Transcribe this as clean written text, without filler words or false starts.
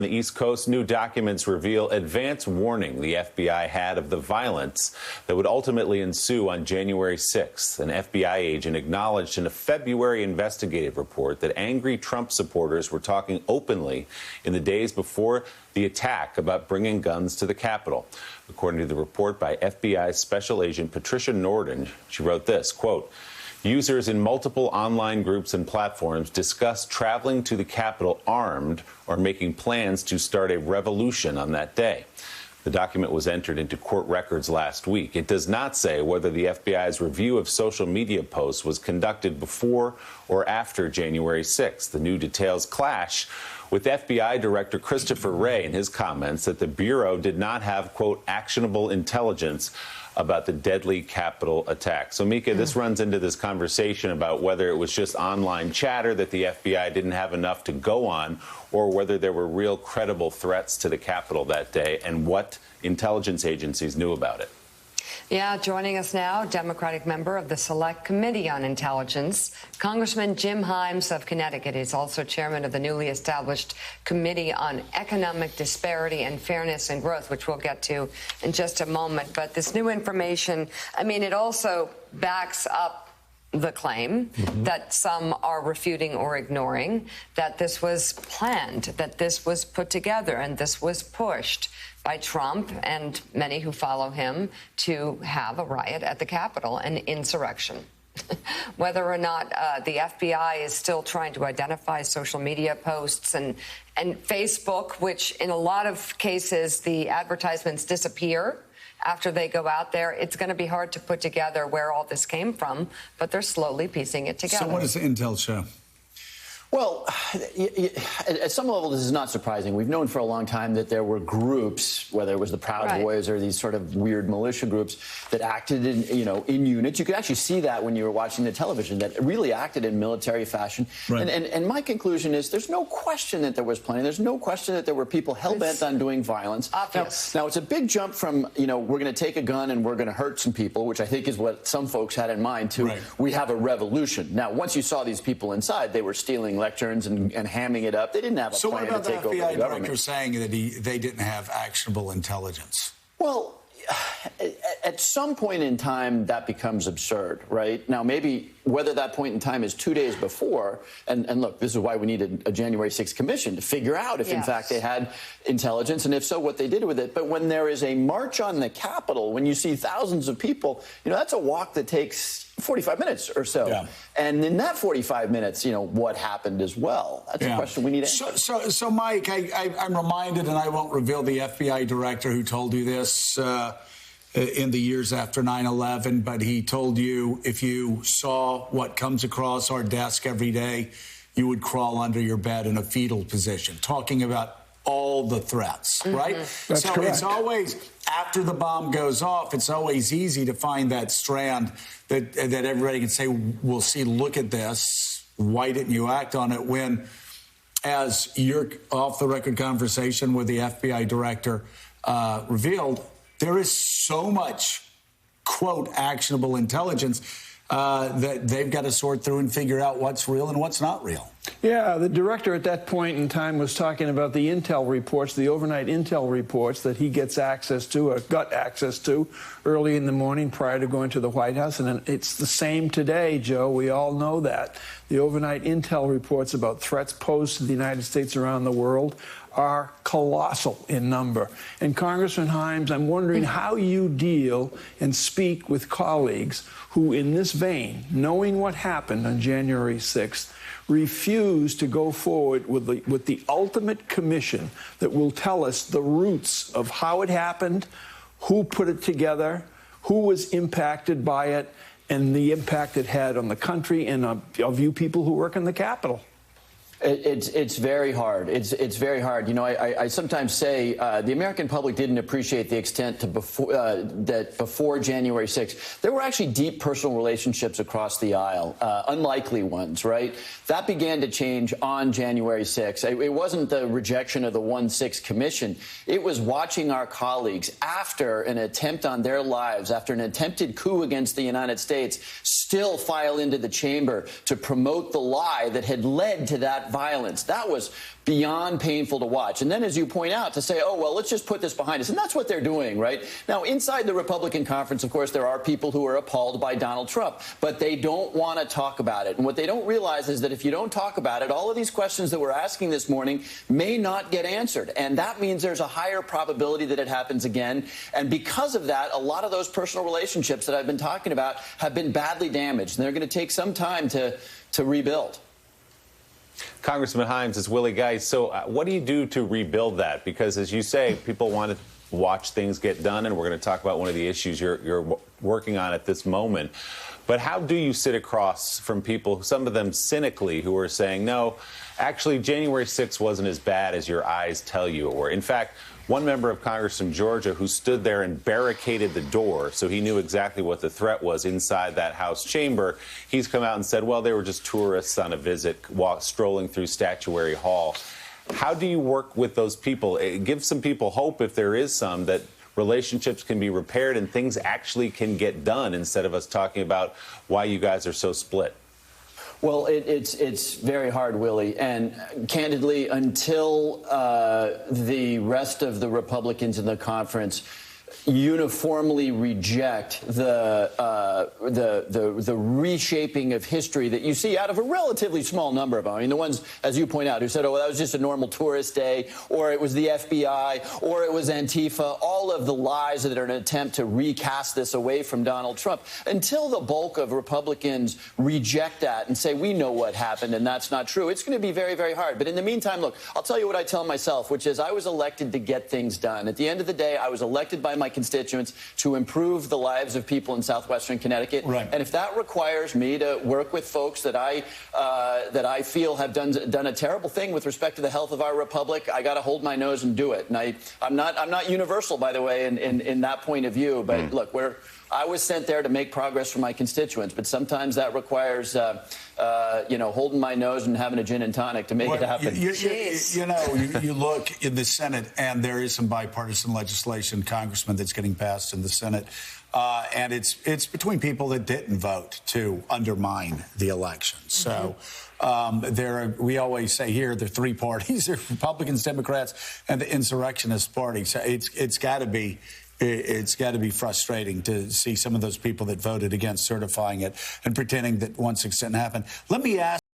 The East Coast, new documents reveal advance warning the FBI had of the violence that would ultimately ensue on January 6th. An FBI agent acknowledged in a February investigative report that angry Trump supporters were talking openly in the days before the attack about bringing guns to the Capitol. According to the report by FBI Special Agent Patricia Norden, she wrote this, quote, "Users in multiple online groups and platforms discuss traveling to the Capitol armed or making plans to start a revolution on that day." The document was entered into court records last week. It does not say whether the FBI's review of social media posts was conducted before or after January 6th. The new details clash with FBI Director Christopher Wray in his comments that the Bureau did not have, quote, actionable intelligence about the deadly Capitol attack. So, Mika, this runs into this conversation about whether it was just online chatter that the FBI didn't have enough to go on, or whether there were real credible threats to the Capitol that day and what intelligence agencies knew about it. Yeah, joining us now, Democratic member of the Select Committee on Intelligence, Congressman Jim Himes of Connecticut. He's also chairman of the newly established Committee on Economic Disparity and Fairness and Growth, which we'll get to in just a moment. But this new information, I mean, it also backs up the claim that some are refuting or ignoring, that this was planned, that this was put together, and this was pushed by Trump and many who follow him to have a riot at the Capitol, an insurrection. Whether or not the FBI is still trying to identify social media posts and Facebook, which in a lot of cases the advertisements disappear after they go out there, it's going to be hard to put together where all this came from, but they're slowly piecing it together. So what does the intel show? Well, at some level, this is not surprising. We've known for a long time that there were groups, whether it was the Proud Boys or these sort of weird militia groups that acted in units. You could actually see that when you were watching the television, that really acted in military fashion. Right. And my conclusion is there's no question that there was planning. There's no question that there were people hell-bent on doing violence. Obvious. Now, it's a big jump from, we're going to take a gun and we're going to hurt some people, which I think is what some folks had in mind, to we have a revolution. Now, once you saw these people inside, they were stealing lecterns and hamming it up. They didn't have a plan to take over the government. So what about the FBI director saying that they didn't have actionable intelligence? Well, at some point in time, that becomes absurd, right? Now, maybe whether that point in time is 2 days before, and look, this is why we needed a January 6th commission to figure out if, in fact, they had intelligence, and if so, what they did with it. But when there is a march on the Capitol, when you see thousands of people, that's a walk that takes 45 minutes or so. Yeah. And in that 45 minutes, what happened as well? That's a question we need to answer. So Mike, I'm reminded, and I won't reveal the FBI director who told you this in the years after 9/11, but he told you if you saw what comes across our desk every day, you would crawl under your bed in a fetal position, talking about all the threats, right? That's correct. It's always, after the bomb goes off, it's always easy to find that strand that everybody can say, well, see, look at this. Why didn't you act on it? When, as your off-the-record conversation with the FBI director revealed, there is so much, quote, actionable intelligence that they've got to sort through and figure out what's real and what's not real. Yeah, the director at that point in time was talking about the intel reports, the overnight intel reports that he gets access to, or got access to, early in the morning prior to going to the White House. And it's the same today, Joe. We all know that. The overnight intel reports about threats posed to the United States around the world are colossal in number. And Congressman Himes, I'm wondering how you deal and speak with colleagues who, in this vein, knowing what happened on January 6th, refuse to go forward with the ultimate commission that will tell us the roots of how it happened, who put it together, who was impacted by it, and the impact it had on the country and of you people who work in the Capitol. It's very hard. It's very hard. I sometimes say the American public didn't appreciate the extent to before January 6th. There were actually deep personal relationships across the aisle, unlikely ones, right? That began to change on January 6th. It wasn't the rejection of the 1-6 commission. It was watching our colleagues, after an attempt on their lives, after an attempted coup against the United States, still file into the chamber to promote the lie that had led to that that violence. That was beyond painful to watch. And then, as you point out, to say, oh, well, let's just put this behind us. And that's what they're doing, right? Now, inside the Republican conference, of course, there are people who are appalled by Donald Trump, but they don't want to talk about it. And what they don't realize is that if you don't talk about it, all of these questions that we're asking this morning may not get answered. And that means there's a higher probability that it happens again. And because of that, a lot of those personal relationships that I've been talking about have been badly damaged. And they're going to take some time to rebuild. Congressman Himes, it's Willie Geist. So what do you do to rebuild that? Because, as you say, people want to watch things get done, and we're going to talk about one of the issues you're working on at this moment. But how do you sit across from people, some of them cynically, who are saying, no, actually, January 6th wasn't as bad as your eyes tell you it were? In fact, one member of Congress from Georgia who stood there and barricaded the door so he knew exactly what the threat was inside that House chamber, he's come out and said, well, they were just tourists on a visit, strolling through Statuary Hall. How do you work with those people? Give some people hope, if there is some, that relationships can be repaired and things actually can get done, instead of us talking about why you guys are so split. Well, it's very hard, Willie, and candidly, until the rest of the Republicans in the conference uniformly reject the reshaping of history that you see out of a relatively small number of them. I mean, the ones, as you point out, who said, oh, well, that was just a normal tourist day, or it was the FBI, or it was Antifa, all of the lies that are an attempt to recast this away from Donald Trump. Until the bulk of Republicans reject that and say, we know what happened and that's not true, it's going to be very, very hard. But in the meantime, look, I'll tell you what I tell myself, which is I was elected to get things done. At the end of the day, I was elected by my constituents to improve the lives of people in southwestern Connecticut. Right. And if that requires me to work with folks that I feel have done a terrible thing with respect to the health of our republic, I got to hold my nose and do it. And I'm not universal, by the way, in that point of view. But look, I was sent there to make progress for my constituents, but sometimes that requires, holding my nose and having a gin and tonic to make it happen. You look in the Senate, and there is some bipartisan legislation, Congressman, that's getting passed in the Senate, and it's between people that didn't vote to undermine the election. So we always say here there are three parties: there are Republicans, Democrats, and the insurrectionist party. So it's got to be. It's got to be frustrating to see some of those people that voted against certifying it and pretending that once it didn't happen. Let me ask.